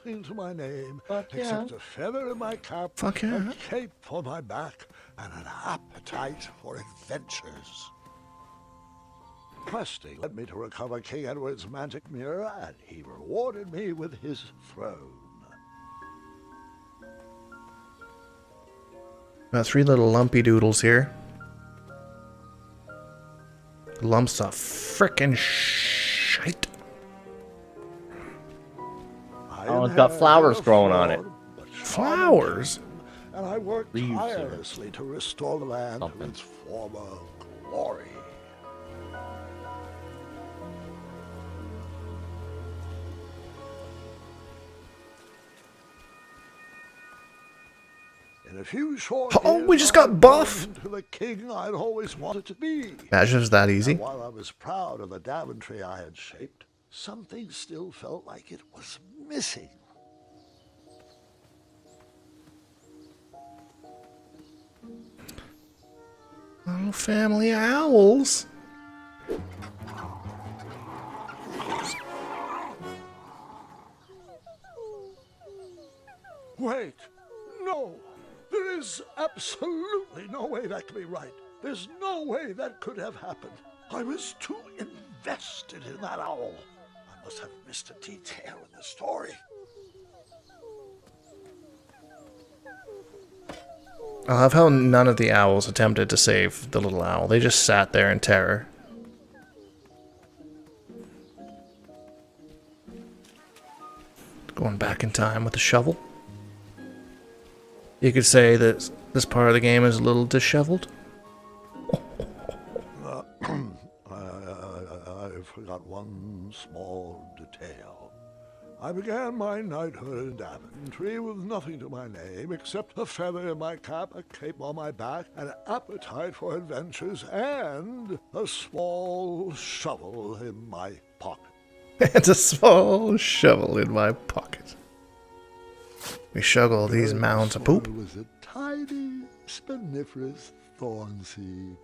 nothing to my name Fuck yeah. except a feather in my cap, Fuck yeah. a cape for my back, and an appetite for adventures. Questing led me to recover King Edward's magic mirror, and he rewarded me with his throne. Got 3 little lumpy doodles here. Lumps of frickin' shite. Oh, it's got flowers growing on it. Flowers? And I worked Leaves, tirelessly to restore the land to its former glory. In a few short Oh, we years, just I got buff? grew into the king I'd always wanted to be. Imagine it's that easy. And while I was proud of the Daventry I had shaped, something still felt like it was missing. Little family owls. Wait, no. There is absolutely no way that can be right. There's no way that could have happened. I was too invested in that owl. I must have missed a detail in the story. I love how none of the owls attempted to save the little owl. They just sat there in terror. Going back in time with a shovel. You could say that this part of the game is a little disheveled. I forgot one small detail. I began my knighthood in Daventry with nothing to my name except a feather in my cap, a cape on my back, an appetite for adventures, and a small shovel in my pocket. And a small shovel in my pocket. We shovel these mounds of poop. It was a tiny, spiniferous thorn seed.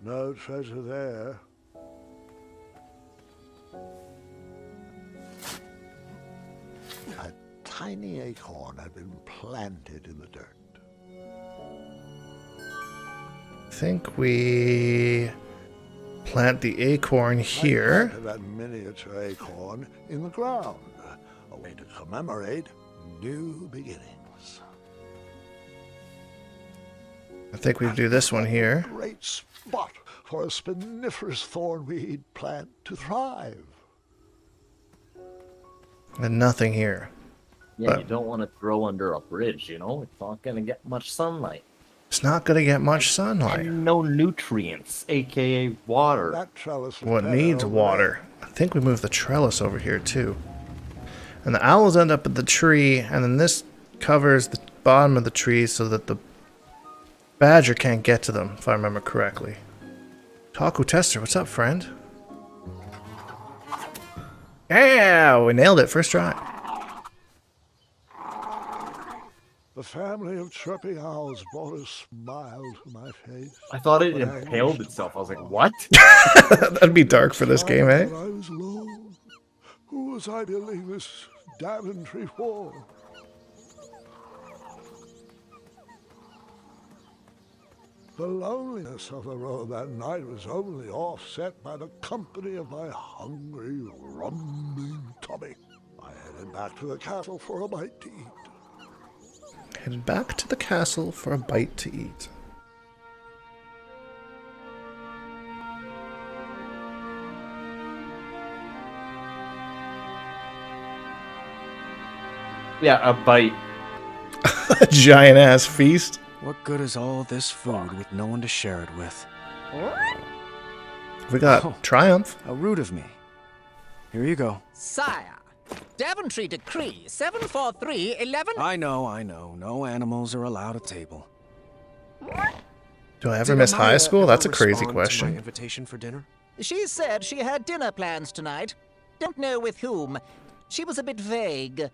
No treasure there. A tiny acorn had been planted in the dirt. I think we plant the acorn here. I planted that miniature acorn in the ground, a way to commemorate new beginnings. I think we do this one here. Great spot for a spiniferous thornweed plant to thrive. And nothing here. Yeah, But you don't want to grow under a bridge, you know? It's not going to get much sunlight. it's not going to get much sunlight. And no nutrients, aka water. That trellis was What better needs over water? I think we move the trellis over here too. And the owls end up at the tree, and then this covers the bottom of the tree so that the badger can't get to them, if I remember correctly. Taco Tester, what's up, friend? Yeah, we nailed it, first try. The family of chirping owls brought a smile to my face. I thought it When I impaled wished itself. I was like, what? That'd be dark for this game, eh? I thought I was alone. Who was I building this Daventry for? The loneliness of the road that night was only offset by the company of my hungry, rumbling tummy. I headed back to the castle for a bite to eat. Headed back to the castle for a bite to eat. Yeah, a bite. A giant ass feast. What good is all this food with no one to share it with? We got Oh. Triumph. How rude of me. Here you go. Sire, Daventry Decree 74311. I know. No animals are allowed at table. Do I ever Did miss Amaya high school? ever That's a crazy respond to my question. invitation for dinner? She said she had dinner plans tonight. Don't know with whom. She was a bit vague.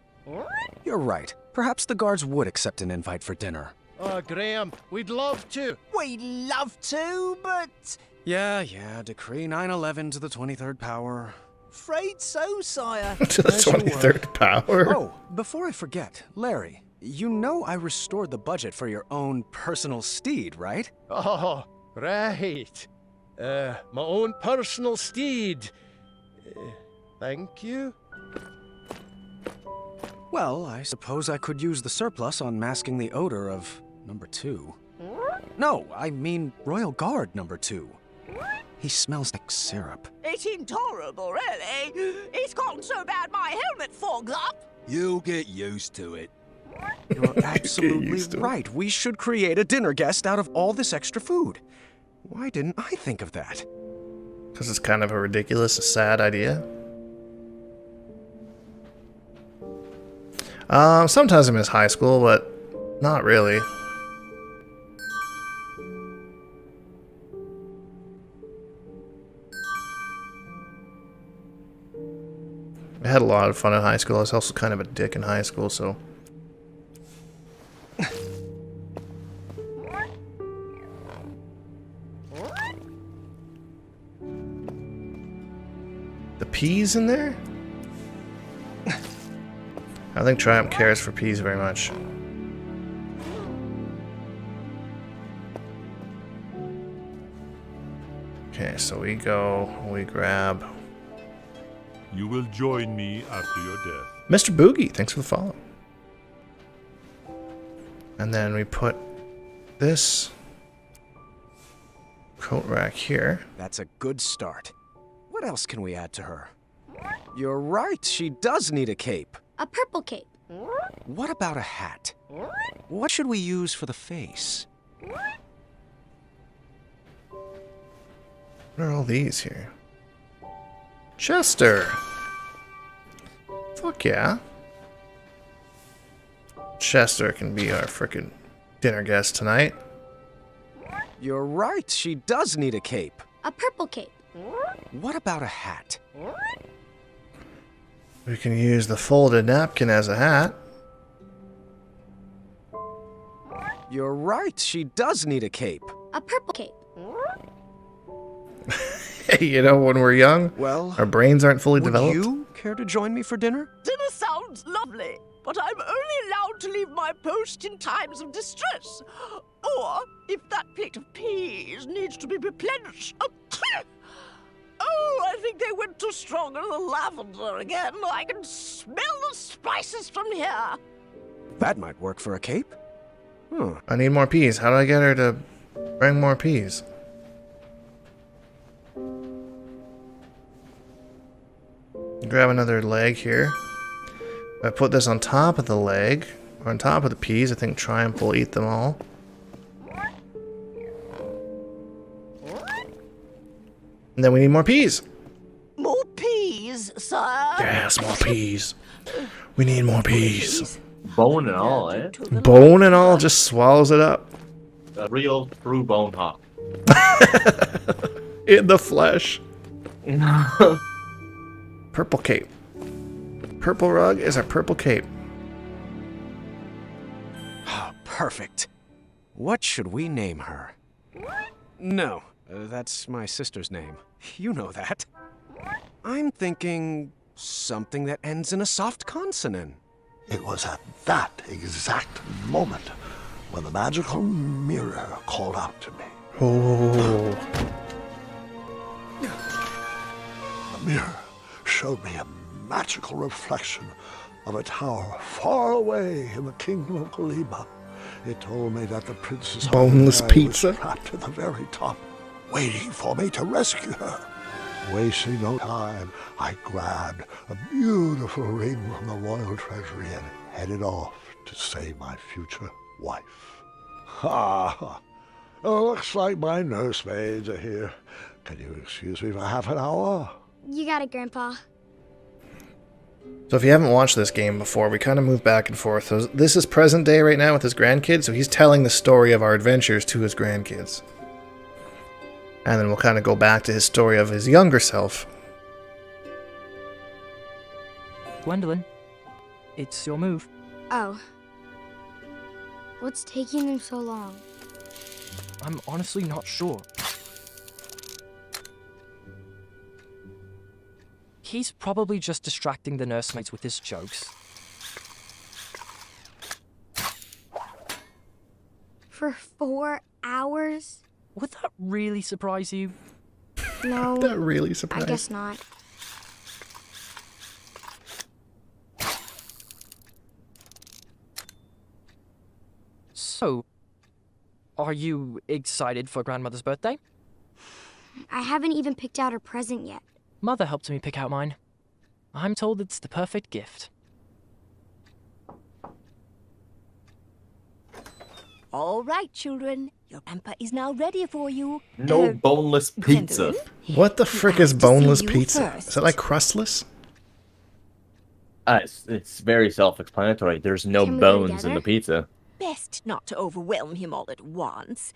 You're right. Perhaps the guards would accept an invite for dinner. Oh, Graham, we'd love to. We'd love to, but Yeah, decree 9/11 to the 23rd power. Afraid so, sire. To the As you were. 23rd power. Oh, before I forget, Larry, you know I restored the budget for your own personal steed, right? Oh, right. My own personal steed. Thank you. Well, I suppose I could use the surplus on masking the odor of number 2. No, I mean Royal Guard number 2. He smells like syrup. It's intolerable, really. It's gotten so bad my helmet fogs up. You'll get used to it. You're absolutely used to it. right. We should create a dinner guest out of all this extra food. Why didn't I think of that? Because it's kind of a ridiculous, sad idea. Sometimes I miss high school, but not really. I had a lot of fun in high school. I was also kind of a dick in high school, so... The peas in there? I don't think Triumph cares for peas very much. Okay, so we grab You will join me after your death. Mr. Boogie. Thanks for the follow. And then we put this coat rack here. That's a good start. What else can we add to her? You're right, she does need a cape. A purple cape. What about a hat? What should we use for the face? What are all these here? Chester! Fuck yeah. Chester can be our frickin' dinner guest tonight. You're right, she does need a cape. A purple cape. What about a hat? We can use the folded napkin as a hat. You're right, she does need a cape. A purple cape. Hey, you know, when we're young, Well, our brains aren't fully would developed. you care to join me for dinner? Dinner sounds lovely, but I'm only allowed to leave my post in times of distress. Or if that plate of peas needs to be replenished. Oh, I think they went too strong on the lavender again. I can smell the spices from here. That might work for a cape. I need more peas. How do I get her to bring more peas? Grab another leg here. If I put this on top of the leg, or on top of the peas, I think Triumph will eat them all. And then we need more peas. More peas, sir? Yes, more peas. We need more peas. Bone and all, eh? Bone and all just swallows it up. A real true bone hop. In the flesh. Purple cape. Purple rug is our purple cape. Perfect. What should we name her? No, that's my sister's name. You know that. I'm thinking something that ends in a soft consonant. It was at that exact moment when the magical mirror called out to me. Oh. The mirror showed me a magical reflection of a tower far away in the kingdom of Kaliba. It told me that the princess Boneless pizza was trapped at the very top, waiting for me to rescue her. Wasting no time, I grabbed a beautiful ring from the royal treasury and headed off to save my future wife. Ha! Oh, looks like my nursemaids are here. Can you excuse me for half an hour? You got it, Grandpa. So if you haven't watched this game before, we kind of move back and forth. So this is present day right now with his grandkids, so he's telling the story of our adventures to his grandkids. And then we'll kind of go back to his story of his younger self. Gwendolyn, it's your move. Oh. What's taking them so long? I'm honestly not sure. He's probably just distracting the nursemaids with his jokes. For 4 hours? Would that really surprise you? No. That really I surprised. guess not. So, are you excited for Grandmother's birthday? I haven't even picked out her present yet. Mother helped me pick out mine. I'm told it's the perfect gift. All right, children. Your grandpa is now ready for you. No boneless pizza. Gwendolyn, What the frick is boneless you pizza? first. Is it like crustless? It's very self-explanatory. There's no Can we go bones in the together? pizza. Best not to overwhelm him all at once.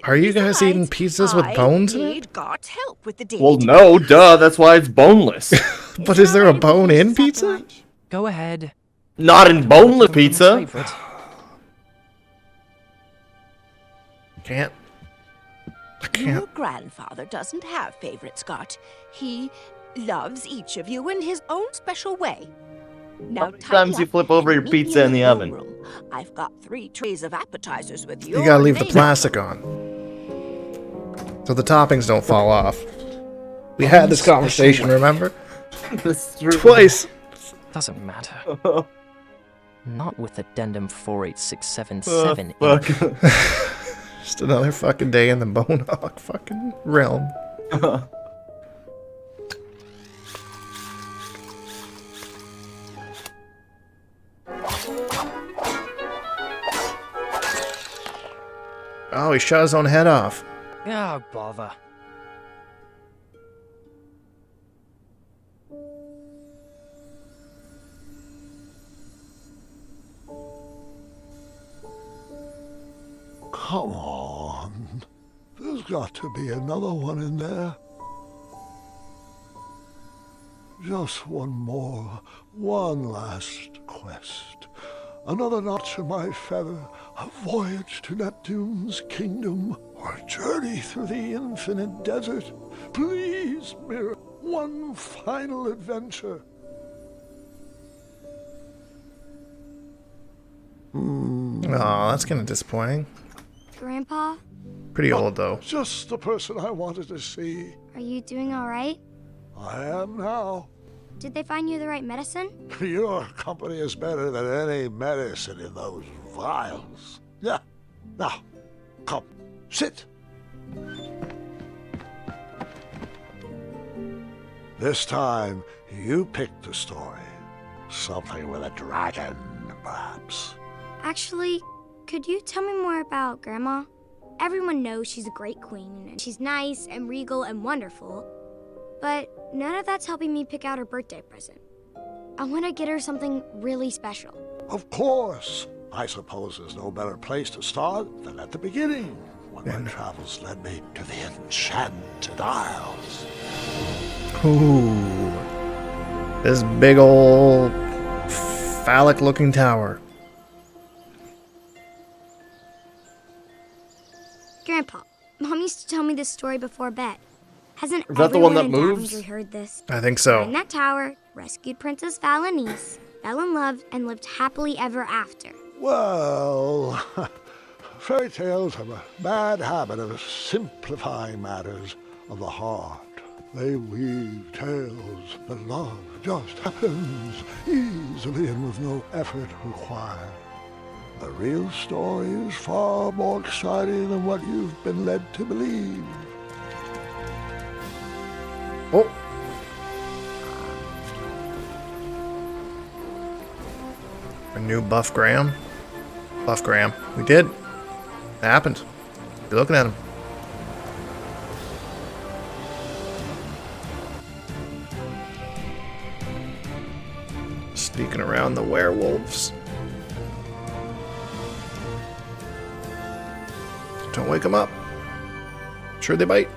Are you guys Besides, eating pizzas with bones in it? need God's help with the date. Well, no, duh. That's why it's boneless. But is there a bone in pizza? Go ahead. Not in boneless Grandma's pizza. favorite. Can't. I Your can't. grandfather doesn't have favorites, Scott. He loves each of you in his own special way. Now, How many times you flip over your meet me pizza in the throne oven? room. I've got 3 trays of appetizers with You gotta leave the name plastic on. So the toppings don't fall off. We had this conversation, remember? That's true. Twice. Doesn't matter. Not with addendum 48677 Oh, in fuck. Just another fucking day in the bone hog fucking realm. Oh, he shot his own head off. Oh, bother. Come on. There's got to be another one in there. Just one more, one last quest. Another notch in my feather, a voyage to Neptune's kingdom, or a journey through the infinite desert. Please, Mirror, one final adventure. Oh, that's kind of disappointing. Grandpa, Pretty old, though. Just the person I wanted to see. are you doing all right? I am now. Did they find you the right medicine? Your company is better than any medicine in those vials. Yeah. Now, come, sit. This time, you picked the story. Something with a dragon, perhaps. Actually, could you tell me more about Grandma? Everyone knows she's a great queen, and she's nice and regal and wonderful. But none of that's helping me pick out her birthday present. I want to get her something really special. Of course. I suppose there's no better place to start than at the beginning, when my travels led me to the Enchanted Isles. Ooh. This big old phallic-looking tower. Grandpa, Mom used to tell me this story before bed. Hasn't Is that the one everyone that in moves? Daventry heard this? I think so. In that tower, rescued Princess Valenice, fell in love, and lived happily ever after. Well, fairy tales have a bad habit of simplifying matters of the heart. They weave tales that love just happens easily and with no effort required. The real story is far more exciting than what you've been led to believe. Oh. A new Buff Graham. Buff Graham. We did. It happened. You're looking at him. Sneaking around the werewolves. Don't wake them up. Sure they bite.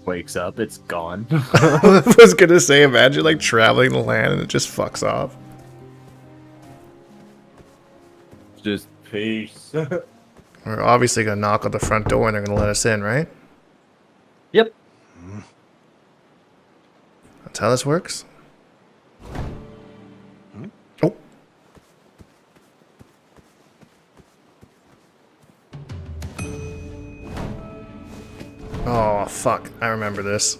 Wakes up, it's gone. I was gonna say, imagine like traveling the land and it just fucks off. Just peace. We're obviously gonna knock on the front door and they're gonna let us in, right? Yep. That's how this works. Oh. Oh, fuck. I remember this.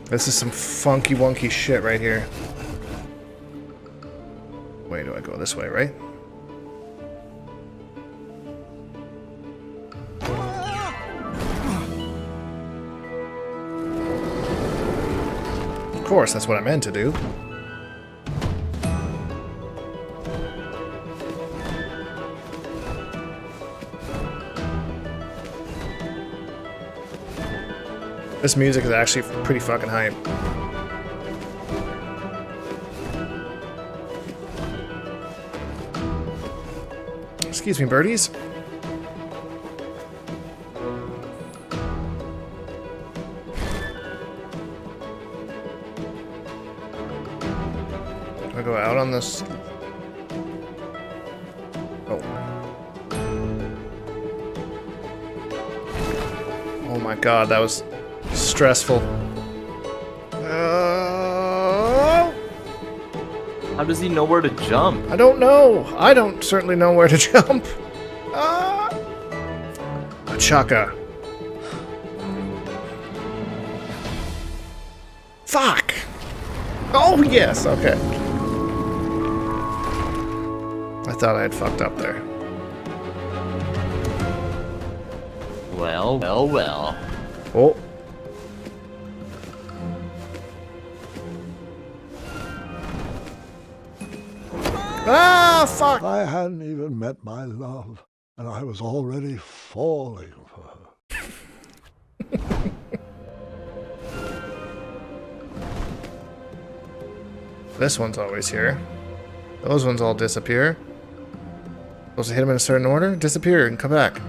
This is some funky wonky shit right here. Wait, do I go this way, right? Of course, that's what I meant to do. This music is actually pretty fucking hype. Excuse me, birdies. Do I go out on this? Oh. Oh my god, that was stressful. How does he know where to jump? I don't know. I don't certainly know where to jump. Chaka. Fuck. Oh, yes. Okay. I thought I had fucked up there. Well, well, well. Oh. Ah, fuck! I hadn't even met my love, and I was already falling for her. This one's always here. Those ones all disappear. Supposed to hit them in a certain order? Disappear and come back.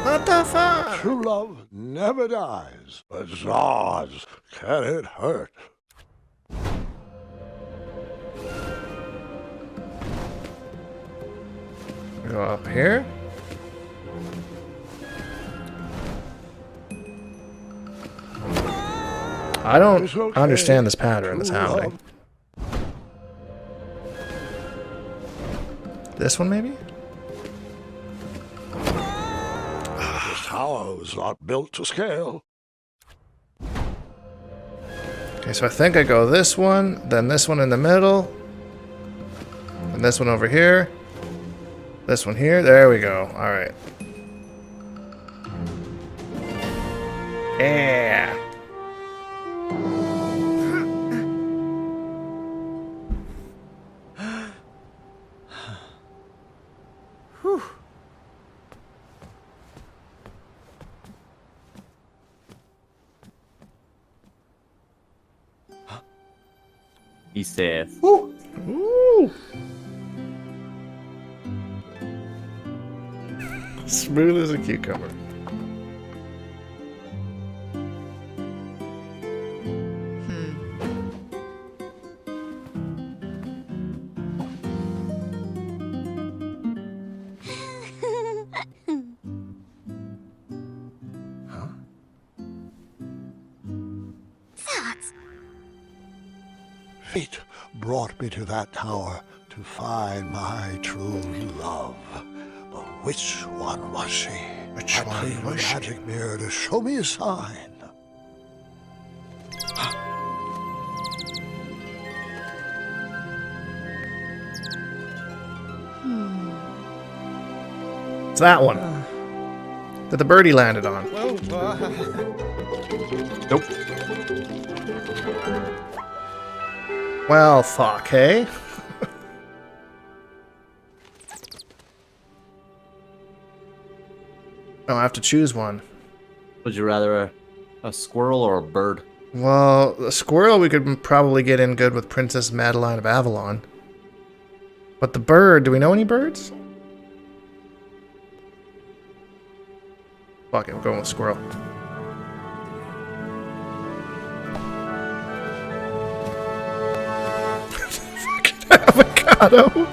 What the fuck? True love never dies, but Zaz, can it hurt? Go up here. I don't understand this pattern that's happening. This one, maybe? This tower was not built to scale. Okay, so I think I go this one, then this one in the middle, and this one over here. This one here. There we go. All right. Yeah. Whew. He says. Ooh. Ooh. Smooth as a cucumber. Fate brought me to that tower to find my true love. But which one was she? Which I cleaned one was a she? magic mirror to show me a sign. It's that one that the birdie landed on. Nope. Well, fuck, hey? Oh, I have to choose one. Would you rather a squirrel or a bird? Well, the squirrel we could probably get in good with Princess Madeline of Avalon. But the bird, do we know any birds? Fuck it, we're going with squirrel. avocado.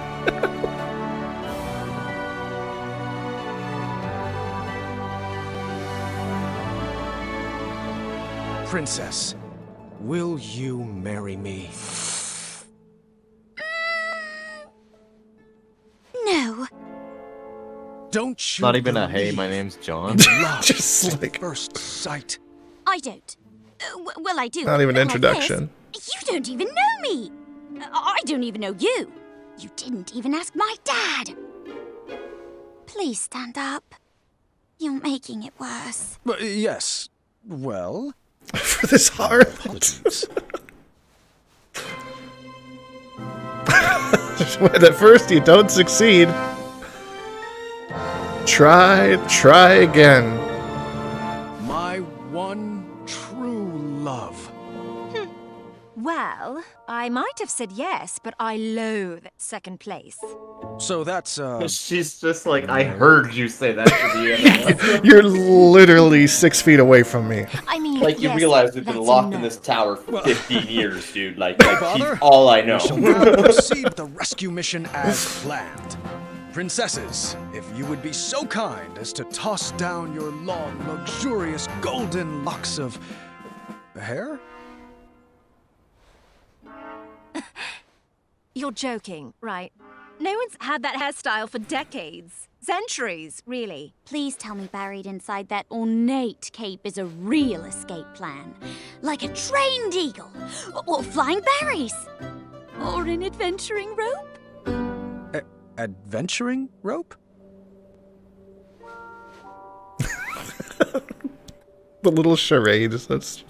Princess, will you marry me? No. Don't you Not even a hey, believe my name's John. love Just at like- first sight? I don't. Well, I do. Not even but introduction. this, you don't even know me. I don't even know you. You didn't even ask my dad. Please stand up. You're making it worse. Yes. Well, For this heart. apologies. When at first you don't succeed, try again. My one true love. Well, I might have said yes, but I loathe second place. So that's, She's just like, I heard you say that to the end. You're literally 6 feet away from me. I mean, Like, you yes, realize we've been that's a locked no. in this tower for 15 years, dude. Like bother. he's all I know. We shall now proceed with the rescue mission as planned. Princesses, if you would be so kind as to toss down your long, luxurious golden locks of hair? You're joking, right? No one's had that hairstyle for decades. Centuries, really. Please tell me buried inside that ornate cape is a real escape plan. Like a trained eagle, or flying berries, or an adventuring rope. Adventuring rope? The little charades. That's.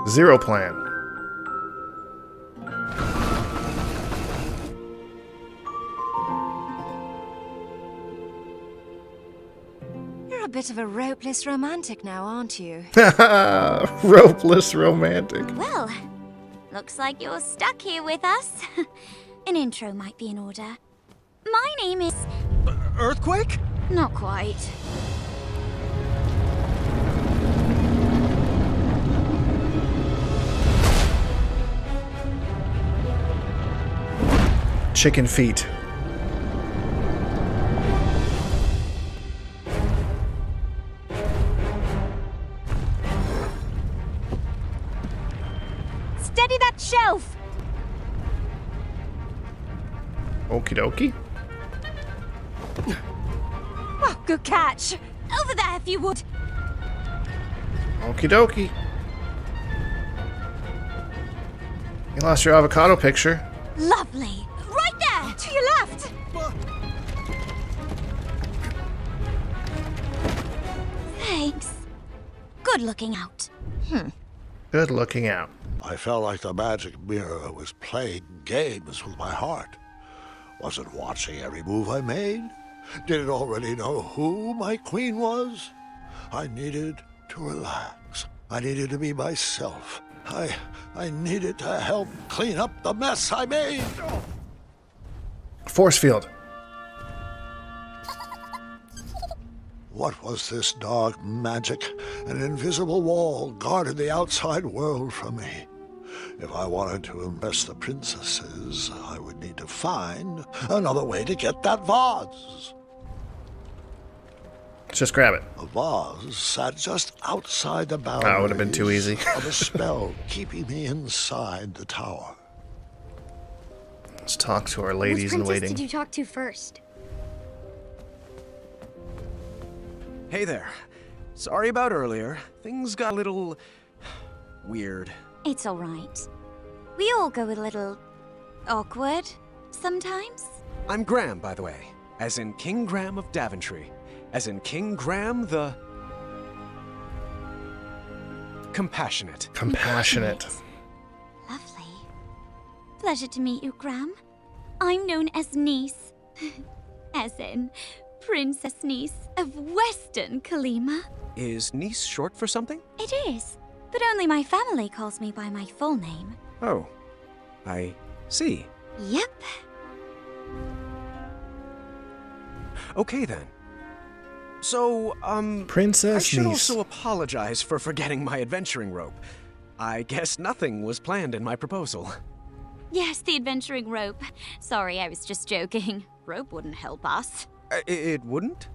Zero plan. You're a bit of a ropeless romantic now, aren't you? Ropeless romantic. Well, looks like you're stuck here with us. An intro might be in order. My name is... Earthquake? Not quite. Chicken feet. Steady that shelf! Okie dokie. Oh, good catch. Over there if you would. Okie dokie. You lost your avocado picture. Lovely. Right there! To your left. Thanks. Good looking out. Good looking out. I felt like the magic mirror was playing games with my heart. Was it watching every move I made? Did it already know who my queen was? I needed to relax. I needed to be myself. I needed to help clean up the mess I made. Force field. What was this dark magic? An invisible wall guarded the outside world from me. If I wanted to impress the princesses, I would need to find another way to get that vase. Let's just grab it. The vase sat just outside the boundaries That would have been too easy. of a spell keeping me inside the tower. Let's talk to our ladies in Which princess waiting. did you talk to first? Hey there. Sorry about earlier. Things got a little... weird. It's all right. We all go a little... awkward sometimes. I'm Graham, by the way. As in King Graham of Daventry. As in King Graham the... compassionate. Compassionate. Lovely. Pleasure to meet you, Graham. I'm known as Niece. As in Princess Niece of Western Kalima. Is niece short for something? It is, but only my family calls me by my full name. Oh. I see. Yep. Okay then. So, Princess I should Niece. also apologize for forgetting my adventuring rope. I guess nothing was planned in my proposal. Yes, the adventuring rope. Sorry, I was just joking. Rope wouldn't help us. It wouldn't?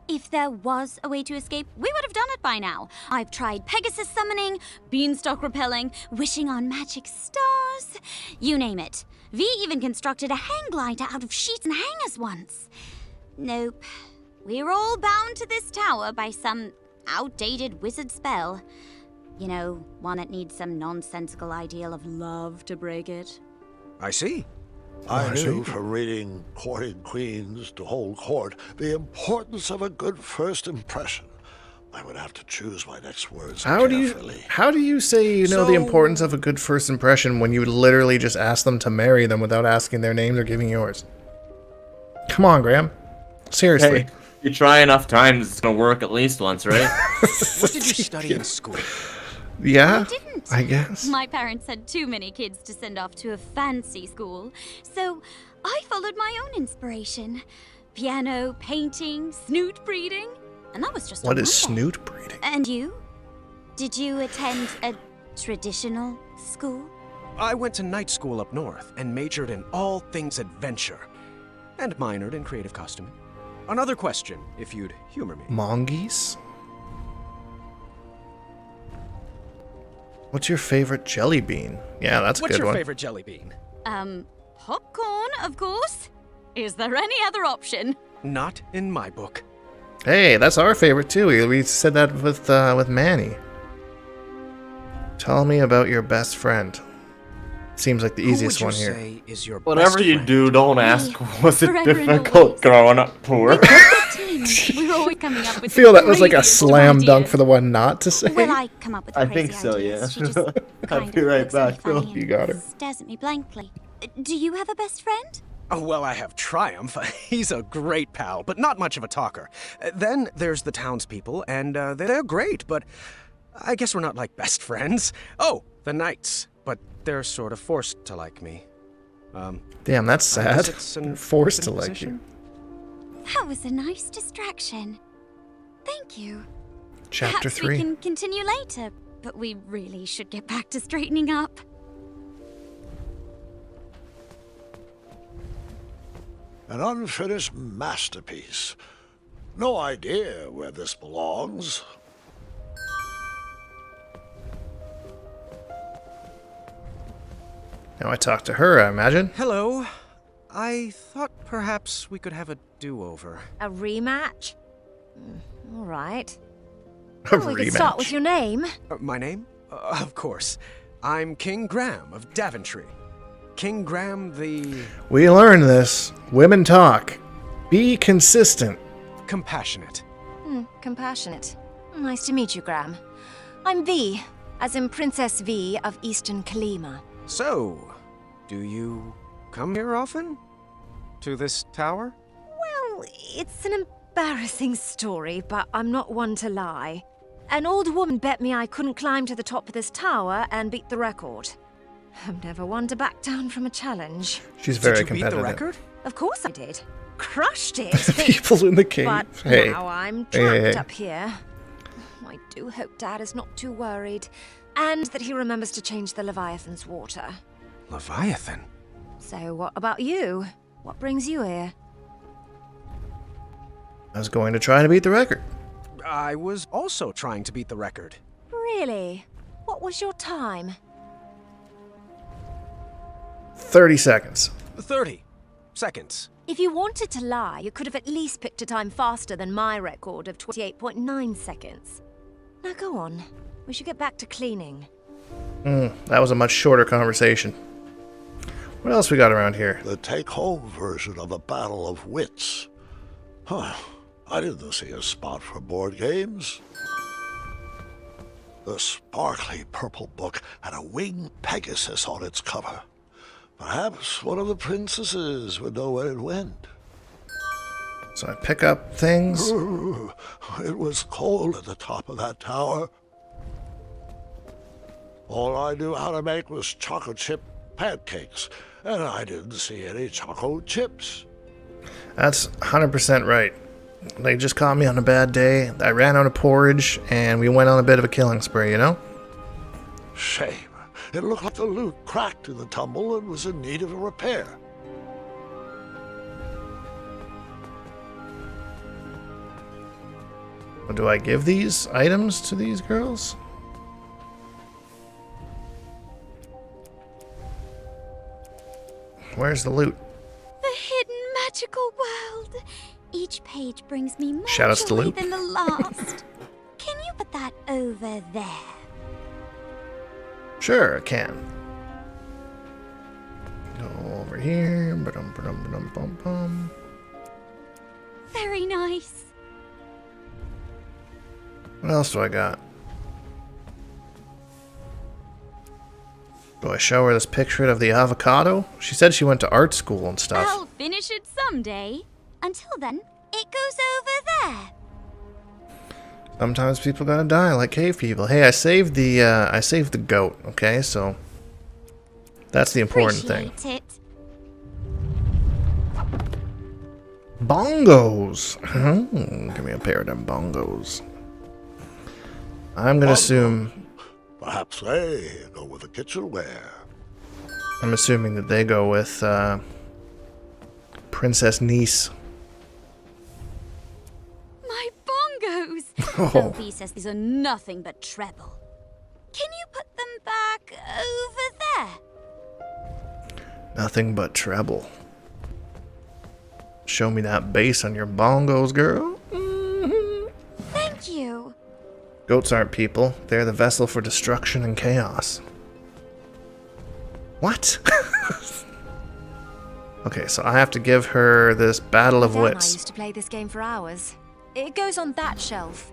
If there was a way to escape, we would have done it by now. I've tried Pegasus summoning, beanstalk repelling, wishing on magic stars. You name it. V even constructed a hang glider out of sheets and hangers once. Nope. We're all bound to this tower by some outdated wizard spell. You know, one that needs some nonsensical ideal of love to break it. I see. I knew from reading Courting Queens to Hold Court the importance of a good first impression. I would have to choose my next words carefully. How do you say you know the importance of a good first impression when you literally just ask them to marry them without asking their names or giving yours? Come on, Graham. Seriously. Hey, you try enough times, it's gonna work at least once, right? What did you study in school? Yeah, I didn't. I guess. My parents had too many kids to send off to a fancy school, so I followed my own inspiration. Piano, painting, snoot breeding, and that was just What is snoot breeding? And you? Did you attend a traditional school? I went to night school up north and majored in all things adventure, and minored in creative costuming. Another question, if you'd humor me. Mongoose? What's your favorite jelly bean? Yeah, that's a good one. What's your favorite jelly bean? Popcorn, of course. Is there any other option? Not in my book. Hey, that's our favorite too. We said that with Manny. Tell me about your best friend. Seems like the easiest one here. Who would you say is your Whatever best you friend? do, don't ask, was it Forever and difficult always. growing up poor? We're always coming up I with feel that was like a craziest slam dunk ideas. for the one not to say. Well, I come up with I crazy think so, ideas. yeah. She just I'll kind be of right looks at me back, Phil. funny You and got her. stares at me blankly. Do you have a best friend? Oh, well, I have Triumph. He's a great pal, but not much of a talker. Then there's the townspeople, and they're great, but I guess we're not like best friends. Oh, the knights, but they're sort of forced to like me. Damn, that's I guess sad. it's an They're forced to open like position. you. That was a nice distraction. Thank you. Chapter Perhaps 3. we can continue later, but we really should get back to straightening up. An unfinished masterpiece. No idea where this belongs. Now I talk to her, I imagine. Hello. I thought perhaps we could have a do-over. A rematch? All right. A Well, we could start with rematch. your name. My name? Of course. I'm King Graham of Daventry. King Graham the... We learned this. Women talk. Be consistent. compassionate. Compassionate. Nice to meet you, Graham. I'm V, as in Princess V of Eastern Kalima. So, do you come here often? To this tower? Well, it's an embarrassing story, but I'm not one to lie. An old woman bet me I couldn't climb to the top of this tower and beat the record. I'm never one to back down from a challenge. She's very Did you beat the competitive. record? Of course I did. Crushed it. People in the cave. But Hey. now I'm Hey, trapped hey, hey. up here. I do hope Dad is not too worried. And that he remembers to change the Leviathan's water. Leviathan? So what about you? What brings you here? I was going to try to beat the record. I was also trying to beat the record. Really? What was your time? 30 seconds. 30 seconds. If you wanted to lie, you could have at least picked a time faster than my record of 28.9 seconds. Now go on. We should get back to cleaning. That was a much shorter conversation. What else we got around here? The take-home version of a battle of wits. Huh. I didn't see a spot for board games. The sparkly purple book had a winged Pegasus on its cover. Perhaps one of the princesses would know where it went. So I pick up things. It was cold at the top of that tower. All I knew how to make was chocolate chip pancakes, and I didn't see any chocolate chips. That's 100% right. They just caught me on a bad day. I ran out of porridge, and we went on a bit of a killing spree, you know? Shame. It looked like the loot cracked in the tumble and was in need of a repair. Do I give these items to these girls? Where's the loot? The hidden magical world. Each page brings me more Shout outs to joy Luke. than the last. Can you put that over there? Sure, I can. Go over here. Ba-dum-ba-dum-ba-dum-bum-bum. Very nice. What else do I got? Do I show her this picture of the avocado? She said she went to art school and stuff. I'll finish it someday. Until then, it goes over there. Sometimes people gotta die like cave people. Hey, I saved the goat. Okay, so that's the important thing. Appreciate it. Bongos. Give me a pair of them bongos. I'm gonna assume. Perhaps they go with the kitchenware. I'm assuming that they go with Princess Niece. My bongos! Oh. Sophie says these are nothing but treble. Can you put them back over there? Nothing but treble. Show me that bass on your bongos, girl. Thank you. Goats aren't people. They're the vessel for destruction and chaos. What? Okay, so I have to give her this Battle of Dan and I Wits. used to play this game for hours. It goes on that shelf.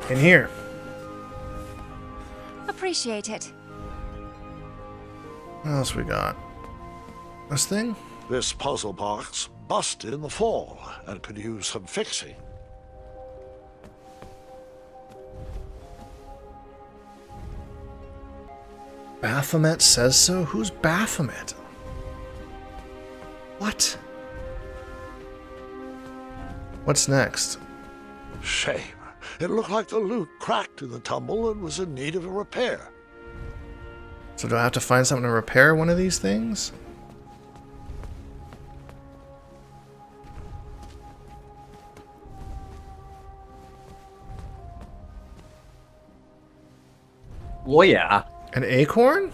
In here. Appreciate it. What else we got? This thing? This puzzle box busted in the fall and could use some fixing. Baphomet says so? Who's Baphomet? What? What's next? Shame. It looked like the loot cracked in the tumble and was in need of a repair. So do I have to find something to repair one of these things? Well, yeah. An acorn?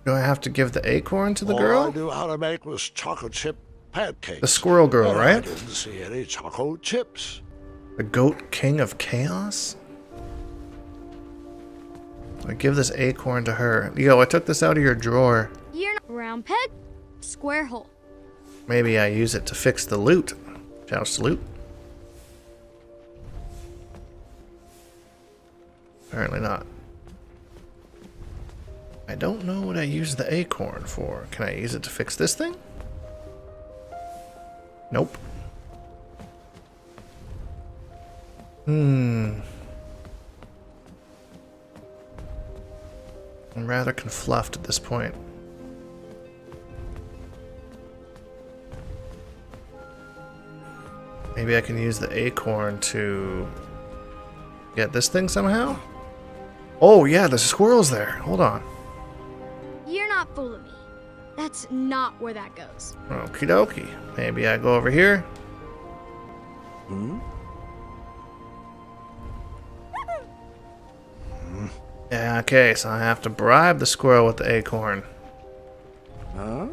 Do I have to give the acorn to the All girl? I knew how to make was chocolate chip pancakes. The squirrel girl, And right? I didn't see any chocolate chips. The goat king of chaos? I give this acorn to her. Yo, I took this out of your drawer. You're not round peg, square hole. Maybe I use it to fix the loot. Shouts to loot. Apparently not. I don't know what I use the acorn for. Can I use it to fix this thing? Nope. I'm rather confluffed at this point. Maybe I can use the acorn to get this thing somehow? Oh yeah, the squirrel's there. Hold on. You're not fooling me. That's not where that goes. Okie dokie. Maybe I go over here. Yeah, okay, so I have to bribe the squirrel with the acorn. Huh?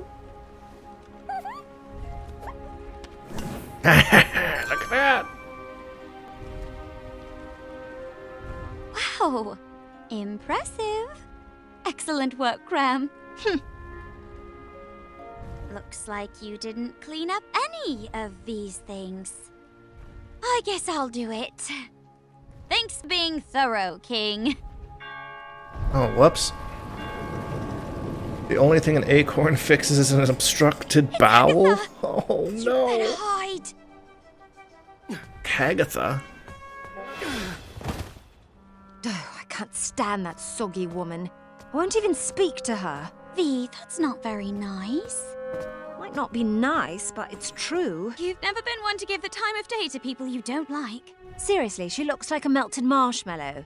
Look at that! Wow. Impressive. Excellent work, Graham. Looks like you didn't clean up any of these things. I guess I'll do it. Thanks for being thorough, King. Oh, whoops. The only thing an acorn fixes is an obstructed bowel? Oh no. Better hide. Kagatha? I can't stand that soggy woman. I won't even speak to her. V, that's not very nice. Might might not be nice, but it's true. You've never been one to give the time of day to people you don't like. Seriously, she looks like a melted marshmallow.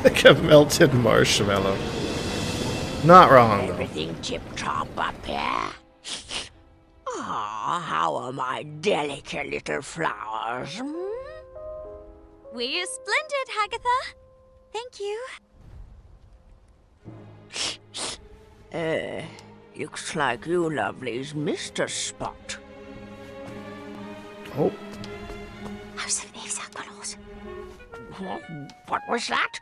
Like a melted marshmallow. Not wrong, though. Everything tip-top up here? Ah, how are my delicate little flowers? We're splendid, Hagatha. Thank you. Looks like you lovelies missed a spot. Oh. House of Exactballs. What was that?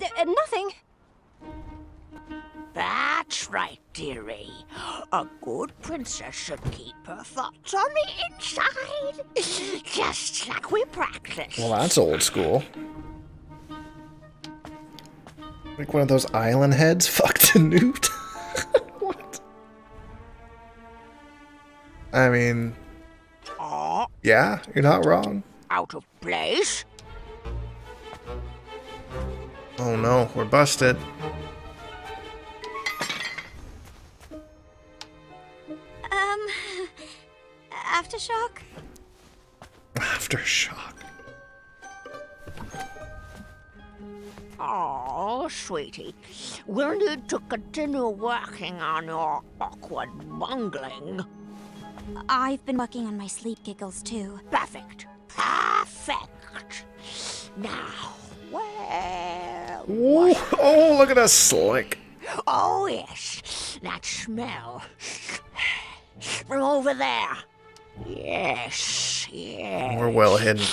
Nothing. That's right, dearie. A good princess should keep her thoughts on the inside. Just like we practice. Well, that's old school. Like one of those island heads fucked and nuked. What? I mean... yeah, you're not wrong. Out of place? Oh no, we're busted. Aftershock? Aftershock. Oh, sweetie. We'll need to continue working on your awkward bungling. I've been working on my sleep giggles, too. Perfect. Perfect. Now, well... Ooh, oh, look at us slick. Oh, yes. That smell. From over there. Yes, yes. We're well hidden.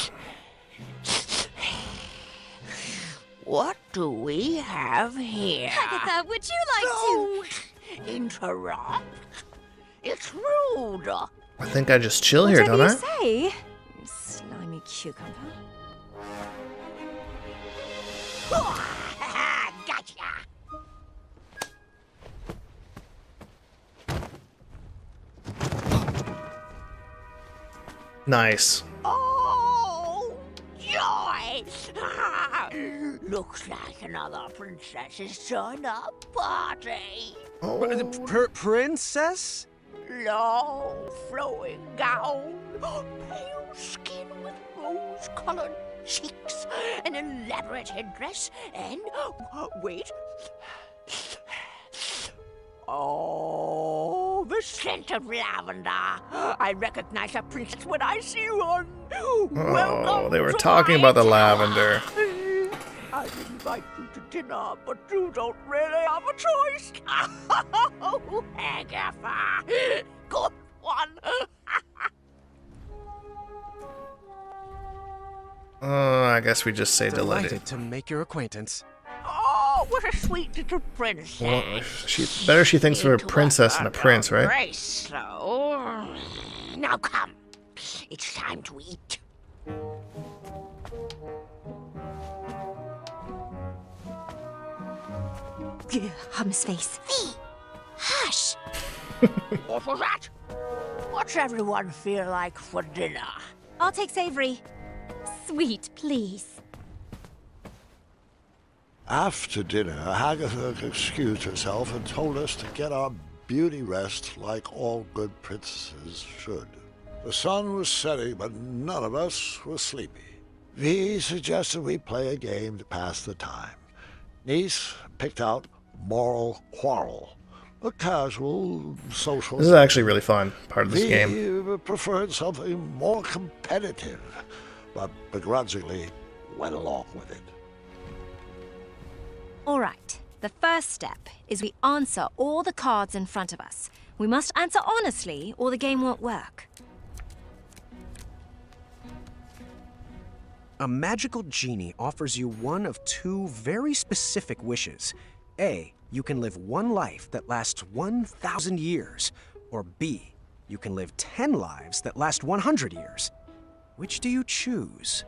What do we have here? Hagatha, would you like to... Don't interrupt. It's rude. I think I just chill here, don't I? Whatever you say, you slimy cucumber. Gotcha. Nice. Oh, joy! Looks like another princess's turn-up party. Oh. Princess? Long, flowing gown, pale skin with rose-colored cheeks, an elaborate headdress, and... wait. Oh, the scent of lavender. I recognize a princess when I see one. Oh, they were talking about the lavender. I'd invite you to dinner, but you don't really have a choice. Oh, Agatha. Good one. I guess we just say delighted. Delighted to make your acquaintance. Oh, what a sweet little princess. Well, she thinks we're a princess and a prince, right? Very slow. Now come. It's time to eat. Hum's face. Hey, hush. What was that? What's everyone feel like for dinner? I'll take savory. Sweet, please. After dinner, Agatha excused herself and told us to get our beauty rest like all good princesses should. The sun was setting, but none of us were sleepy. Vi suggested we play a game to pass the time. Niece picked out Moral Quarrel, a casual social... This is actually really fun, part of this game. Vi preferred something more competitive, but begrudgingly went along with it. All right. The first step is we answer all the cards in front of us. We must answer honestly, or the game won't work. A magical genie offers you one of two very specific wishes. A, you can live one life that lasts 1,000 years. Or B, you can live 10 lives that last 100 years. Which do you choose?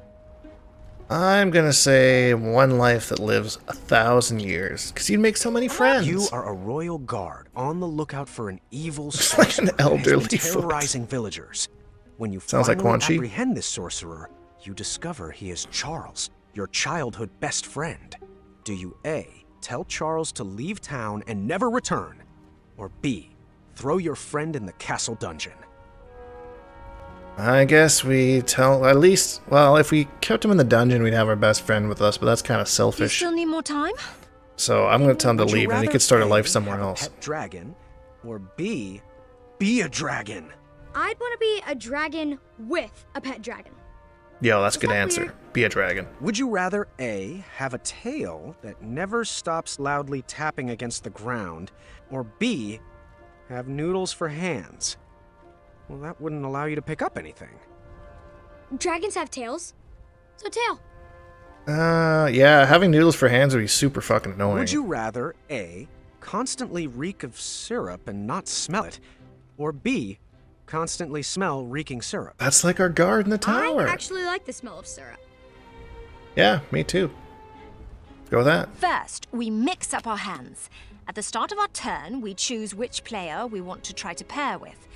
I'm gonna say one life that lives 1,000 years, because you'd make so many friends. You are a royal guard on the lookout for an evil like sorcerer an elderly who has been terrorizing villagers. When you Sounds like finally Quan Chi. apprehend this sorcerer, you discover he is Charles, your childhood best friend. Do you A, tell Charles to leave town and never return. Or B, throw your friend in the castle dungeon. I guess we tell, at least, well, if we kept him in the dungeon, we'd have our best friend with us, but that's kind of Do you selfish. still need more time? So I'm going to tell him to Would you leave, and he rather could start a A, life somewhere have a else. pet dragon, or B, be a dragon? I'd want to be a dragon with a pet dragon. Yo, that's a Is good that answer. weird? Be a dragon. Would you rather A, have a tail that never stops loudly tapping against the ground, or B, have noodles for hands? Well, that wouldn't allow you to pick up anything. Dragons have tails. So tail. Yeah, having noodles for hands would be super fucking annoying. Would you rather A, constantly reek of syrup and not smell it, or B, constantly smell reeking syrup? That's like our guard in the tower. I actually like the smell of syrup. Yeah, me too. Go with that. First, we mix up our hands. At the start of our turn, we choose which player we want to try to pair with.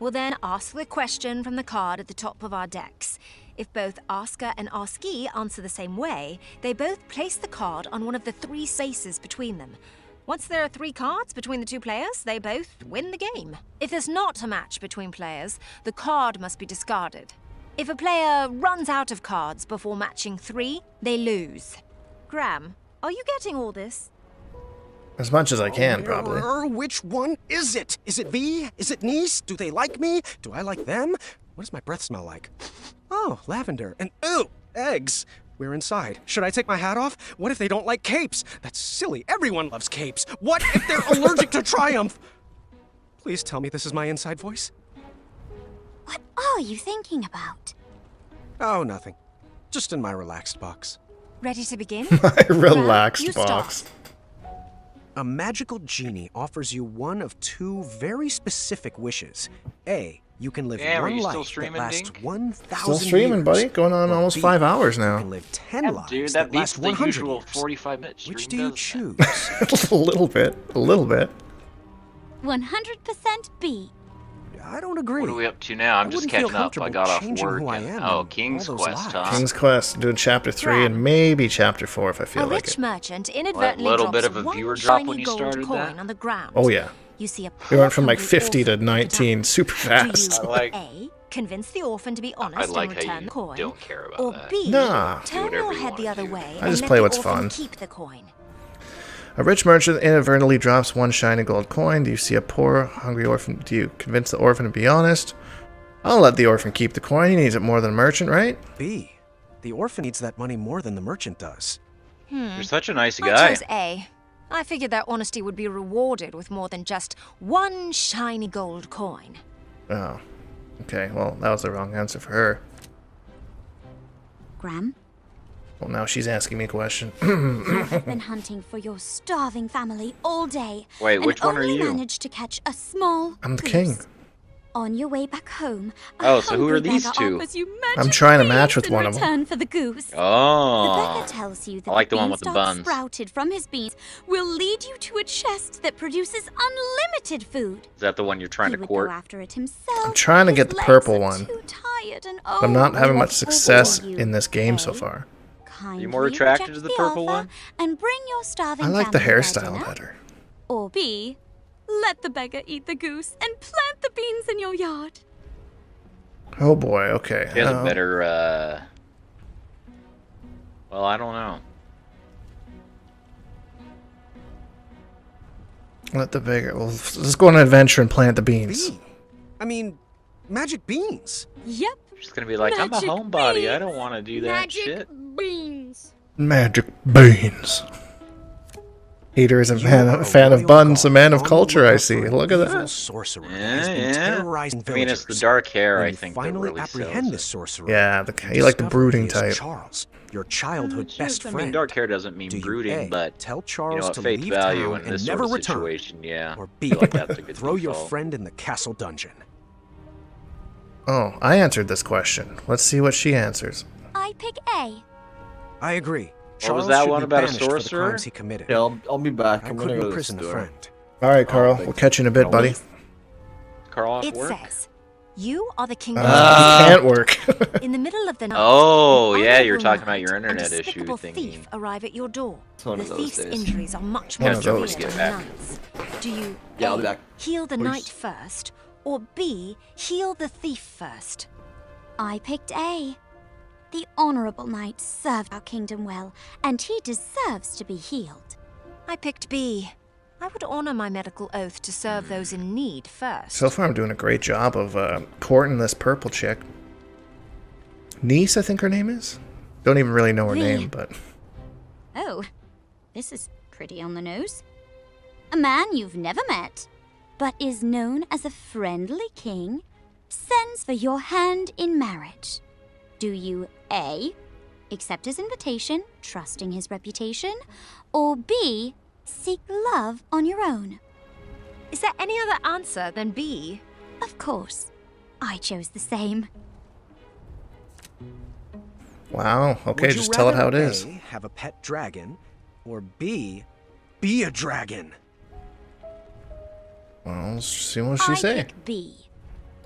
We'll then ask the question from the card at the top of our decks. If both asker and askee answer the same way, they both place the card on one of the 3 spaces between them. Once there are 3 cards between the 2 players, they both win the game. If there's not a match between players, the card must be discarded. If a player runs out of cards before matching 3, they lose. Graham, are you getting all this? As much as I can, probably. Which one is it? Is it V? Is it Niece? Do they like me? Do I like them? What does my breath smell like? Oh, lavender. And ooh, eggs. We're inside. Should I take my hat off? What if they don't like capes? That's silly. Everyone loves capes. What if they're allergic to Triumph? Please tell me this is my inside voice. What are you thinking about? Oh, nothing. Just in my relaxed box. Ready to begin? My You relaxed start. box. A magical genie offers you one of 2 very specific wishes. A, you can live Damn, are one you still life that streaming, lasts Dink? 1,000 Still streaming, years. buddy. Going on Or almost B, 5 hours You now. can live 10 Yeah, lives dude, that that beats last the 100 usual years. 45-minute stream. Which do you does choose? A little bit. A little bit. 100% B. I don't agree. What are we up to now? I'm I just wouldn't feel catching up. I comfortable got off changing work. who I And, am oh, in King's all those Quest, huh? lives. King's Quest, doing chapter 3 and maybe chapter 4 if I feel A like rich it. merchant inadvertently little drops bit of a one viewer drop shiny when you gold started coin that? on the ground. Oh yeah. You see a We went from like poor 50 to orphan 19 super Do fast. you I like- A, convince the orphan to be honest I and like how return you the coin, don't care about or that. B, Nah. Do turn whatever your you head the wanna other do. way I and just let play the what's orphan fun. keep the coin. A rich merchant inadvertently drops 1 shiny gold coin. Do you see a poor, hungry orphan? Do you convince the orphan to be honest? I'll let the orphan keep the coin. He needs it more than a merchant, right? B, the orphan needs that money more than the merchant does. You're such a nice I guy. chose A. I figured that honesty would be rewarded with more than just 1 shiny gold coin. Oh. Okay, well, that was the wrong answer for her. Graham, Well, now she's asking me a question. you have been hunting for your starving family all day. Wait, and which one are only you? managed to catch a small I'm the goose. king. On your way back home, Oh, so who are hungry these beggar two? offers you magic I'm trying to beans match with in one of them. return for the goose. The Oh. beggar tells you that I like the the one with the beanstalk buns. sprouted from his beans will lead you to a chest that produces unlimited food. Is that the one you're trying He to would court? go after it himself. I'm trying to His get the legs purple are one. too tired and But I'm not having much old success for you, in this game so eh? far. Kindly more attracted reject to the purple offer one? And bring your starving I like the family their hairstyle dinner. better. Or B, let the beggar eat the goose and plant the beans in your yard. Oh boy, okay. He has a better, well, I don't know. Let the bigger. Well, let's go on an adventure and plant the beans. B, I mean, magic beans. Yep. She's gonna be like, I'm a Magic homebody. I don't beans. want to do that Magic shit. beans. Magic beans. Peter is a fan of buns, a man of culture, I see. Look at that. Sorcerer Yeah, has been yeah. terrorizing I mean, it's the villagers. dark hair, When I you think, that finally really apprehend sells this it. sorcerer. Yeah, you you like the discover brooding he is type. Charles, your childhood best I friend. mean, dark hair doesn't mean Do you brooding, A, but tell you Charles know, at to face leave value town in and this never sort of return, situation, yeah. or I B, feel like that's a good throw your default. friend in the castle dungeon? Oh, I answered this question. Let's see what she answers. I pick A. I agree. What was Charles that should one be about a banished for the sorcerer? crimes he committed. Yeah, I'll be back. I I'm gonna couldn't go to the imprison a store. friend. All right, Carl. thank We'll catch you in a bit, buddy. Carl off It work? says, You are the king. Can't work. In the middle of the night. Oh, an yeah, you were honorable talking about knight your and internet issue despicable thingy. thief arrive at your door. It's one The of those thief's days. injuries are much One more of severe those. than Get the back. knight's. Do you Yeah, I'll be A, back. heal the Peace. knight first, or B, heal the thief first? I picked A. The honorable knight served our kingdom well, and he deserves to be healed. I picked B. I would honor my medical oath to serve those in need first. So far, I'm doing a great job of courting this purple chick. Niece, I think her name is. Don't even really know her name, but Oh, this is pretty on the nose. A man you've never met, but is known as a friendly king, sends for your hand in marriage. Do you A, accept his invitation, trusting his reputation, or B, seek love on your own? Is there any other answer than B? Of course. I chose the same. wow. Okay, Would you just tell it how it rather is. A, have a pet dragon, or B, be a dragon? Well, let's see what she I say. pick B.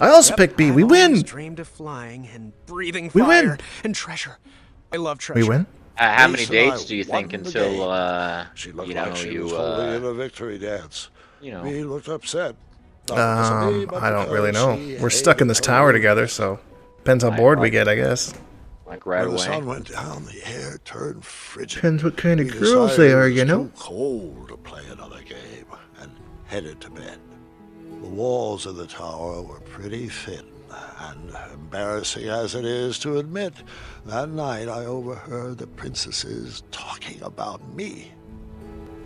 I also picked B. We I've win. always dreamed of flying and breathing We fire win. and treasure. I love treasure. We win. How many Lisa and I dates do you think won the until, game. She looked you know, like she you, was holding in a victory dance. you know, We looked upset. Not because of me, but I don't really because know. she We're stuck in this hated tower her. together, so depends how bored we get, I guess. like right When the sun away? went down, the air turned frigid. Depends what kind of We girls decided they are, it was you know. Too cold to play another game, and headed to bed. The walls of the tower were pretty thin, and embarrassing as it is to admit, that night I overheard the princesses talking about me.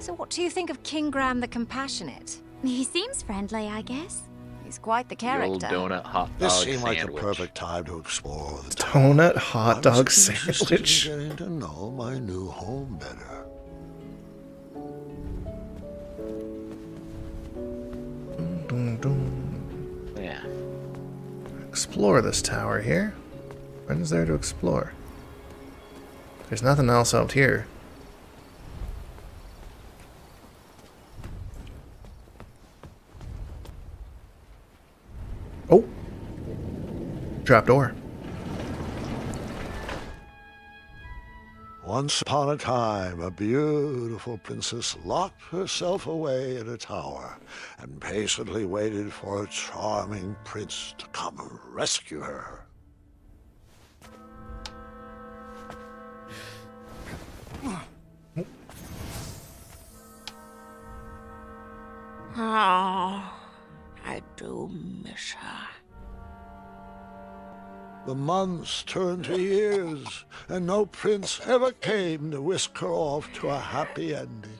So what do you think of King Graham the Compassionate? He seems friendly, I guess. He's quite the The old character. donut hot This dog seemed like sandwich. the perfect time to explore the tower. Donut hot I dog was interested sandwich. in getting to know my new home better. Dun, dun. Yeah. Explore this tower here. What is there to explore? There's nothing else out here. Oh! Trap door. Once upon a time, a beautiful princess locked herself away in a tower and patiently waited for a charming prince to come rescue her. Oh, I do miss her. The months turned to years, and no prince ever came to whisk her off to a happy ending.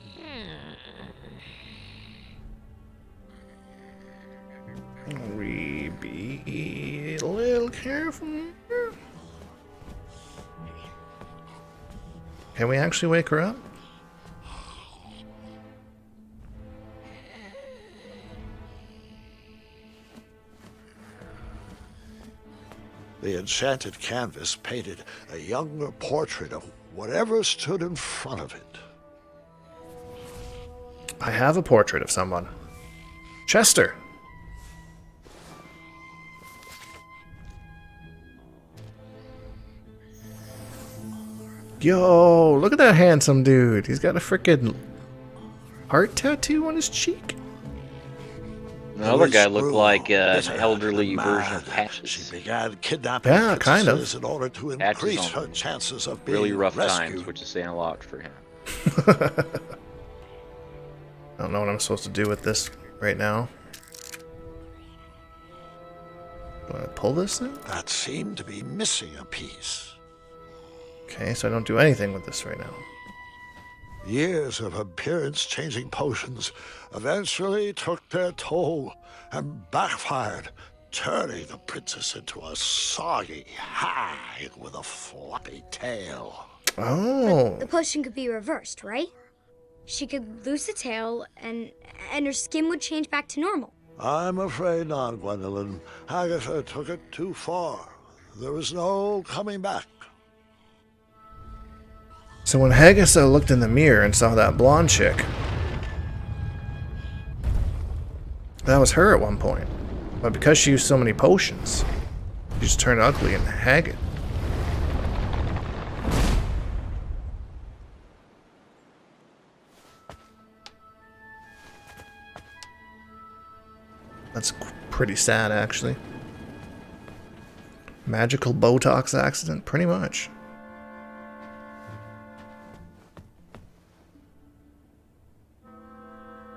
We be a little careful here. Can we actually wake her up? The enchanted canvas painted a younger portrait of whatever stood in front of it. I have a portrait of someone. Chester. Yo, look at that handsome dude. He's got a freaking heart tattoo on his cheek. The other guy looked Screw like an bitter elderly and version of mad. Patches. She began kidnapping Yeah, kind of. princesses in order to Patches increase on her chances of being Really rough rescued. times, which is saying a lot for him. I don't know what I'm supposed to do with this right now. Do I pull this thing? That seemed to be missing a piece. Okay, so I don't do anything with this right now. Years of appearance-changing potions eventually took their toll and backfired, turning the princess into a soggy hag with a floppy tail. Oh. The potion could be reversed, right? She could lose the tail and her skin would change back to normal. I'm afraid not, Gwendolyn. Agatha took it too far. There was no coming back. So when Hagasa looked in the mirror and saw that blonde chick, that was her at one point. But because she used so many potions, she just turned ugly and haggard. That's pretty sad, actually. Magical Botox accident, pretty much.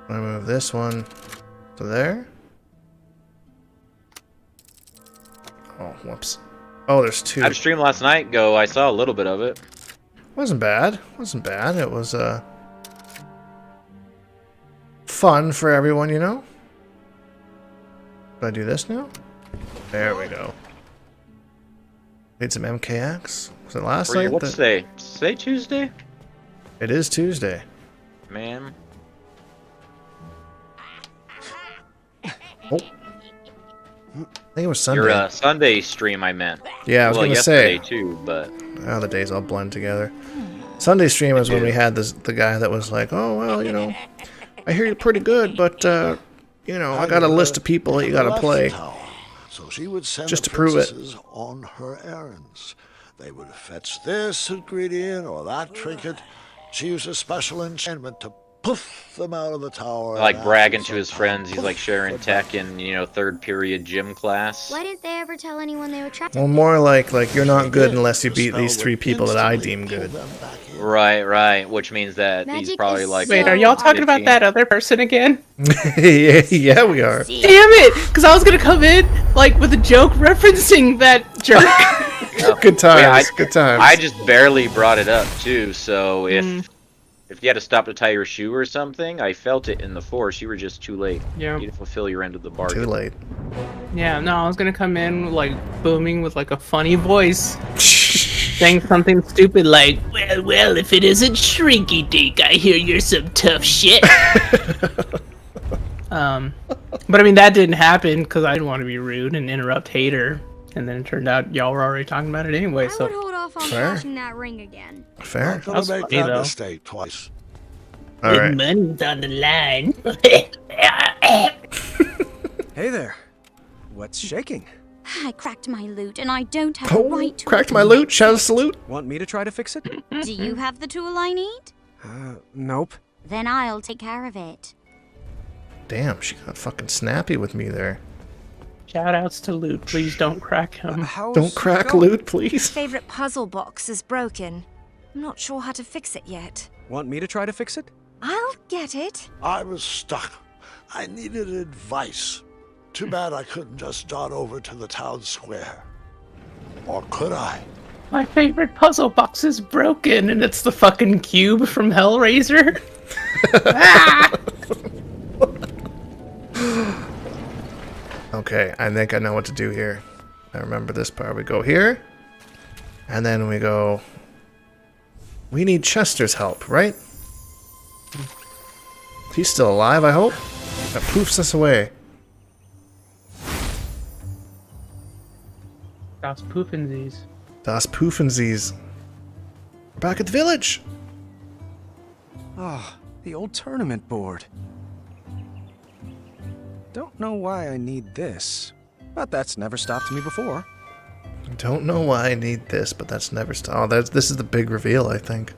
I move this one to there. Oh, whoops. Oh, there's two. I had a stream last night. I saw a little bit of it. Wasn't bad. Wasn't bad. It was fun for everyone, you know. Do I do this now? There we go. Made some MKX. Was it last night? What's today? Today Tuesday? It is Tuesday. Man. Oh. I think it was Sunday. Your Sunday stream, I meant. Yeah, I was gonna say. Yesterday too, but. Oh, the days all blend together. Sunday stream is when we had the guy that was like, oh, well, you know, I hear you're pretty good, but, you know, I got a list of people that you gotta play. So she would send just the to prove it. princesses on her errands. They would fetch this ingredient or that trinket. She used a special enchantment to poof them out of the tower. Like bragging to his friends, he's like sharing tech in, you know, third period gym class. Why didn't they ever tell anyone they were trapped? Well, more like you're not good unless you beat these 3 people that I deem good. Right, which means that he's probably like... Wait, are y'all talking about that other person again? yeah, we are. Damn it! Because I was going to come in, like, with a joke referencing that jerk. Good times, good times. I just barely brought it up, too, so if you had to stop to tie your shoe or something, I felt it in the force. You were just too late. Yeah. You to fulfill your end of the bargain. Too late. Yeah, no, I was going to come in, like, booming with, like, a funny voice. Saying something stupid like, well, if it isn't Shujinkydink, I hear you're some tough shit. But I mean, that didn't happen because I didn't want to be rude and interrupt Hater. And then it turned out y'all were already talking about it anyway, so... I would hold off on flashing that ring again. Fair. Not gonna make that mistake twice. All right. Money's on the line. Hey there. What's shaking? I cracked my loot, and I don't have a right to... Cracked my loot? Shout a salute? Want me to try to fix it? Do you have the tool I need? Nope. Then I'll take care of it. Damn, she got fucking snappy with me there. Shoutouts to Loot. Please don't crack him. Don't crack Loot, please. Favorite puzzle box is broken. I'm not sure how to fix it yet. Want me to try to fix it? I'll get it. I was stuck. I needed advice. Too bad I couldn't just dart over to the town square. Or could I? My favorite puzzle box is broken, and it's the fucking cube from Hellraiser. Okay, I think I know what to do here. I remember this part. We go here, and then we go... We need Chester's help, right? He's still alive, I hope? That poofs us away. Das Poofensies. Das Poofensies. We're back at the village. Ah, the old tournament board. Don't know why I need this, but that's never stopped me before. I don't know why I need this, but that's never stopped. Oh, this is the big reveal, I think.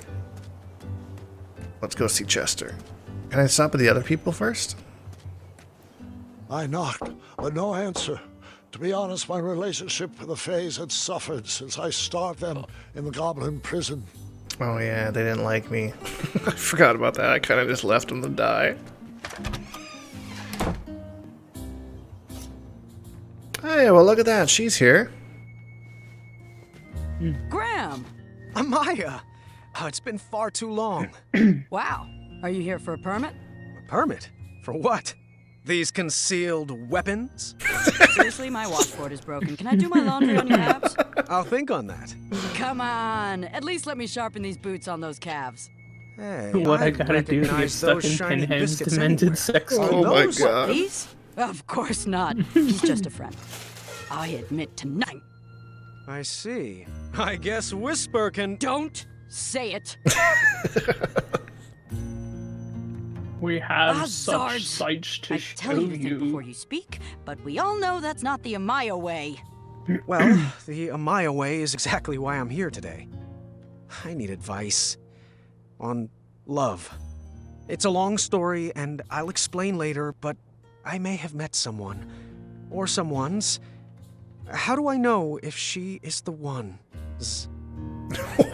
Let's go see Chester. Can I stop with the other people first? I knocked, but no answer. To be honest, my relationship with the Fays had suffered since I starved them in the Goblin prison. Oh yeah, they didn't like me. I forgot about that. I kind of just left them to die. Hey, well look at that. She's here. Graham! Amaya! Oh, it's been far too long. Wow. Are you here for a permit? A permit? For what? These concealed weapons? Seriously, my washboard is broken. Can I do my laundry on your abs? I'll think on that. Come on. At least let me sharpen these boots on those calves. Hey, What I gotta do to get stuck in Pinhead's demented sex Oh my What, god. these? Of course not. He's just a friend. I admit tonight. I see. I guess Whisper can... Don't say it. We have Bazards. such sights to Tell show you to think you. before you speak, but we all know that's not the Amaya way. Well, the Amaya way is exactly why I'm here today. I need advice on love. It's a long story, and I'll explain later, but I may have met someone. Or someone's. How do I know if she is the one?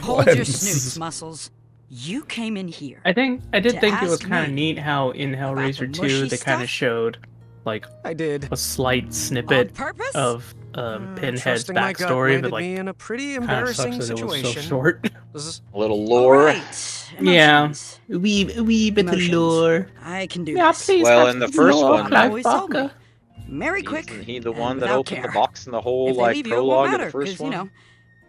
Hold your snoots, Muscles. You came in here. I did to think it was ask kind of me neat how in Hellraiser 2 mushy they kind of stuff? showed like a slight snippet purpose? of Pinhead's Trusting my gut backstory, landed but like me in a pretty kind of sucks embarrassing that it was so situation. short. A little lore. Yeah, wee bit of lore. I can do Yeah, this. please Well, have in the some first lore, one, Clive Always told me. Barker. Marry quick. Isn't he the and one that without opened care. the box in the whole If they like leave you, it won't prologue of matter, the first 'cause, one? you know,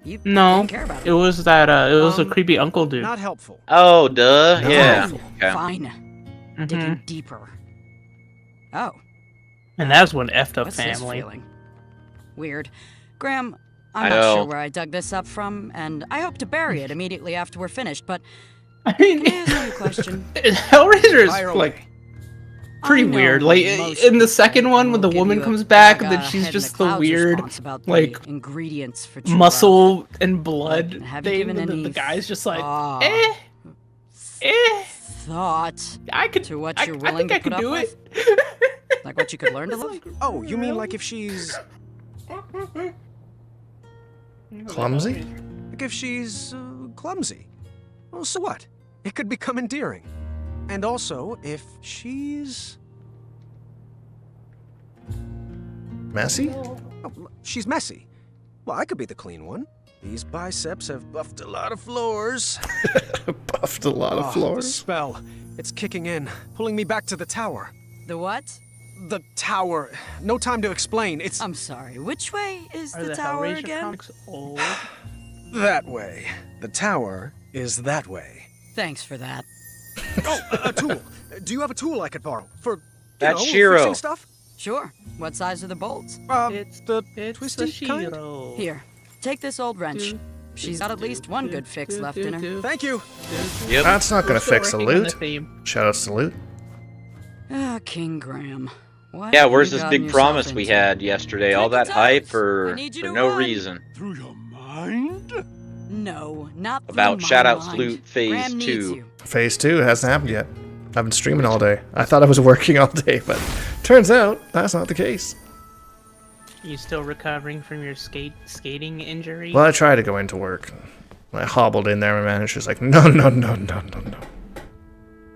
you No, didn't care about it was that it was a creepy uncle dude. Not helpful. Oh, duh. Yeah. Okay. Fine. Digging deeper. Oh, And that's one effed up what's this family. feeling? Weird. Graham, I I'm not know. sure where I dug this up from, and I hope to bury it immediately after we're finished, but I mean, can I ask you a question? Hellraiser Fire is away. like pretty I know weird. Like most in the second one, when the will give woman you a comes back, gaga and then she's head in just the the clouds weird, response about the like ingredients for true love. muscle and blood Have you thing. given And any the guy's just like, thought- thought I could to what I- you're I willing think I to put could up do with? Like what you could learn to love? Oh, you mean like if she's... Clumsy? Like if she's clumsy? Well, so what? It could become endearing. And also, if she's... Messy? Oh, she's messy. Well, I could be the clean one. These biceps have buffed a lot of floors. Buffed a lot of The floors. spell. It's kicking in, pulling me back to the tower. The what? The tower. No time to explain. It's I'm sorry. Which way is Are the the tower Hellraiser again? comics old? that way. The tower is that way. Thanks for that. Oh, a tool. Do you have a tool I could borrow? For, That's know, Shiro. fixing stuff? Sure. What size are the bolts? It's the It's twisty the kind? Shiro. Here, take this old wrench. She's got at least one good fix left in her. Thank you. Yep. That's not gonna Still fix a working on the loot. theme. Shoutouts to loot. Ah, King Graham. What Yeah, have where's you this gotten big yourself promise we into? had yesterday? All Take that your hype time. I for need you for to no run. reason. Through your mind? No, not About through my shoutouts mind. loot phase Graham needs 2. you. Phase 2 hasn't happened yet. I've been streaming all day. I thought I was working all day, but turns out that's not the case. You still recovering from your skating injury? Well, I tried to go into work. I hobbled in there, and my manager's like, no.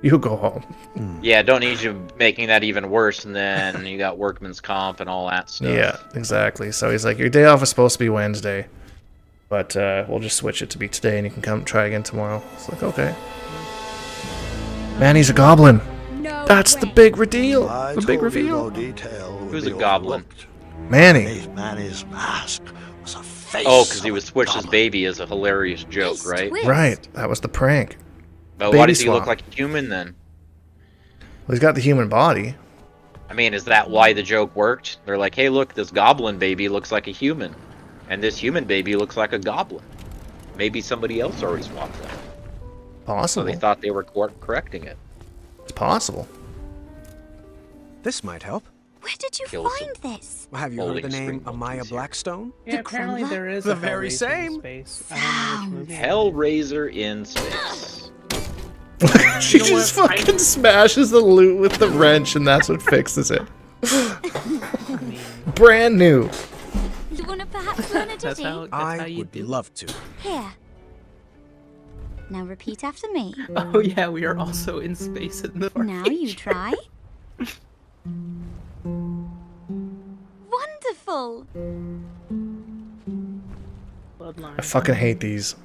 You go home. Yeah, don't need you making that even worse, and then you got workman's comp and all that stuff. Yeah, exactly. So he's like, your day off is supposed to be Wednesday, but we'll just switch it to be today, and you can come try again tomorrow. It's like, okay. Man, he's a goblin. No That's the way. big reveal. I The big told you reveal. no detail would Who's be a goblin? overlooked. Manny. Beneath Manny's mask was a face. Oh, because he of was a switched his goblin. baby as a hilarious joke, Nice right? twist. Right, that was the prank. But Baby why does he look swap. like a human then? Well, he's got the human body. I mean, is that why the joke worked? They're like, hey, look, this goblin baby looks like a human, and this human baby looks like a goblin. Maybe somebody else already swapped that. So Possible. they thought they were correcting it. It's possible. This might help. Where did you Kills find this? Have you Holding heard the name screen Amaya monkeys here. Blackstone? Yeah, apparently there is The a very Hellraiser same. in space. I don't know which movie. Hellraiser in space. She You know just what? fucking smashes the loot with the wrench, and that's what fixes it. Brand new. You wanna perhaps learn a That's ditty? how I you would do. love to. Here. Now repeat after me. Oh yeah, we are also in space in the Now you try. Wonderful. I fucking hate these.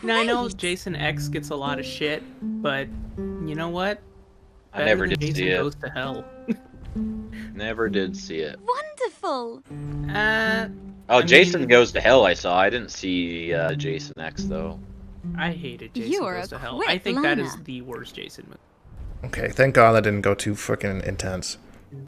Now I know Jason X gets a lot of shit, but you know what? I never Better than did see Jason it. Goes to Hell. Never did see it. Wonderful. Oh, Jason Goes to Hell I saw. I didn't see Jason X, though. I hated Jason You're Goes a to Hell. quick I think that is learner. the worst Jason movie. Okay, thank God that didn't go too freaking intense.